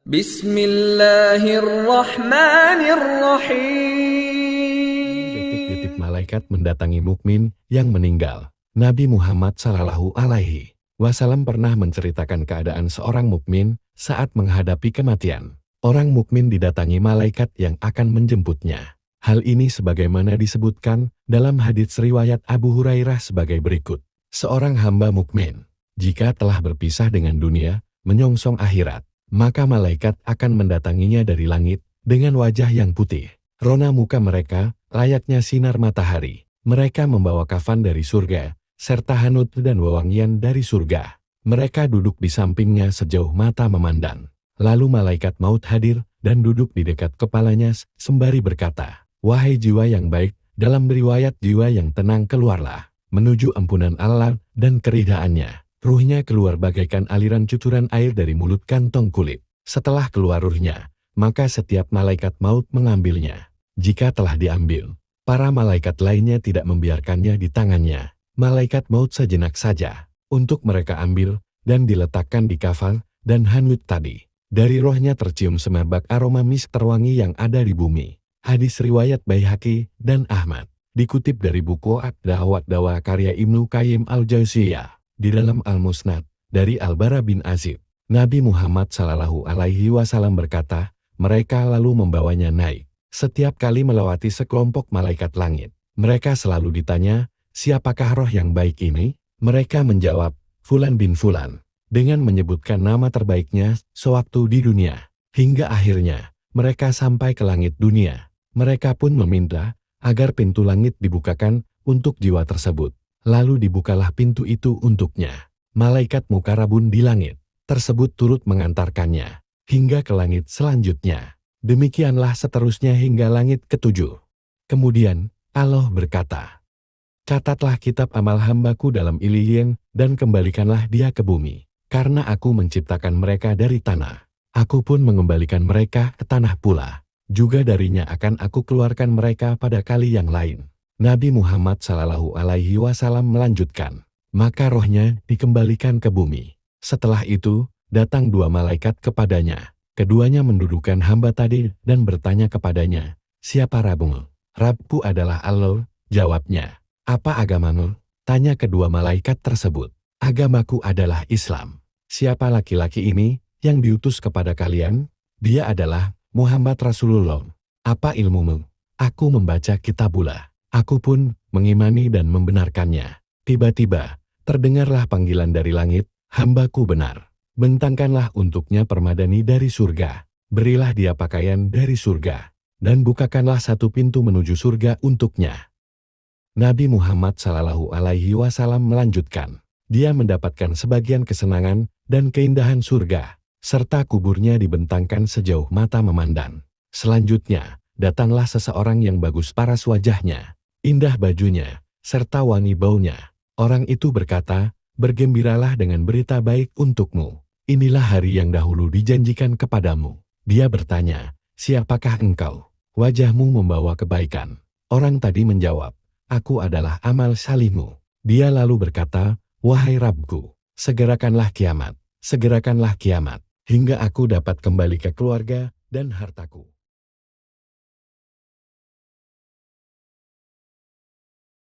Detik-detik Bismillahirrahmanirrahim. malaikat mendatangi mukmin yang meninggal. Nabi Muhammad Shallallahu Alaihi Wasallam pernah menceritakan keadaan seorang mukmin saat menghadapi kematian. Orang mukmin didatangi malaikat yang akan menjemputnya. Hal ini sebagaimana disebutkan dalam hadits riwayat Abu Hurairah sebagai berikut. Seorang hamba mukmin, jika telah berpisah dengan dunia, menyongsong akhirat, maka malaikat akan mendatanginya dari langit dengan wajah yang putih. Rona muka mereka layaknya sinar matahari. Mereka membawa kafan dari surga, serta hanut dan wewangian dari surga. Mereka duduk di sampingnya sejauh mata memandang. Lalu malaikat maut hadir dan duduk di dekat kepalanya sembari berkata, "Wahai jiwa yang baik, dalam riwayat jiwa yang tenang keluarlah, menuju ampunan Allah dan keridhaannya." Ruhnya keluar bagaikan aliran cucuran air dari mulut kantong kulit. Setelah keluar ruhnya, maka setiap malaikat maut mengambilnya. Jika telah diambil, para malaikat lainnya tidak membiarkannya di tangannya. Malaikat maut sejenak saja untuk mereka ambil dan diletakkan di kafan dan hanut tadi. Dari rohnya tercium semerbak aroma misk terwangi yang ada di bumi. Hadis riwayat Baihaqi dan Ahmad. Dikutip dari buku Ad-Da'wat Dawa karya Ibnu Qayyim Al-Jauziyah. Di dalam Al-Musnad, dari Al-Bara bin Azib, Nabi Muhammad Shallallahu Alaihi Wasallam berkata, mereka lalu membawanya naik. Setiap kali melewati sekelompok malaikat langit, mereka selalu ditanya, siapakah roh yang baik ini? Mereka menjawab, Fulan bin Fulan, dengan menyebutkan nama terbaiknya sewaktu di dunia. Hingga akhirnya, mereka sampai ke langit dunia. Mereka pun meminta agar pintu langit dibukakan untuk jiwa tersebut. Lalu dibukalah pintu itu untuknya. Malaikat Mukarrabun di langit tersebut turut mengantarkannya hingga ke langit selanjutnya. Demikianlah seterusnya hingga langit ketujuh. Kemudian Allah berkata, catatlah kitab amal hambaku dalam Illiyin dan kembalikanlah dia ke bumi. Karena aku menciptakan mereka dari tanah, aku pun mengembalikan mereka ke tanah pula. Juga darinya akan aku keluarkan mereka pada kali yang lain. Nabi Muhammad Shallallahu Alaihi Wasallam melanjutkan, maka rohnya dikembalikan ke bumi. Setelah itu, datang dua malaikat kepadanya. Keduanya mendudukan hamba tadi dan bertanya kepadanya, siapa Rabbumu? Rabbku adalah Allah, jawabnya. Apa agamamu? Tanya kedua malaikat tersebut. Agamaku adalah Islam. Siapa laki-laki ini yang diutus kepada kalian? Dia adalah Muhammad Rasulullah. Apa ilmumu? Aku membaca kitabullah. Aku pun mengimani dan membenarkannya. Tiba-tiba, terdengarlah panggilan dari langit, hambaku benar. Bentangkanlah untuknya permadani dari surga. Berilah dia pakaian dari surga. Dan bukakanlah satu pintu menuju surga untuknya. Nabi Muhammad Shallallahu Alaihi Wasallam melanjutkan, dia mendapatkan sebagian kesenangan dan keindahan surga, serta kuburnya dibentangkan sejauh mata memandang. Selanjutnya, datanglah seseorang yang bagus paras wajahnya, indah bajunya, serta wangi baunya. Orang itu berkata, bergembiralah dengan berita baik untukmu. Inilah hari yang dahulu dijanjikan kepadamu. Dia bertanya, siapakah engkau? Wajahmu membawa kebaikan. Orang tadi menjawab, aku adalah amal salihmu. Dia lalu berkata, wahai Rabbku, segerakanlah kiamat, hingga aku dapat kembali ke keluarga dan hartaku.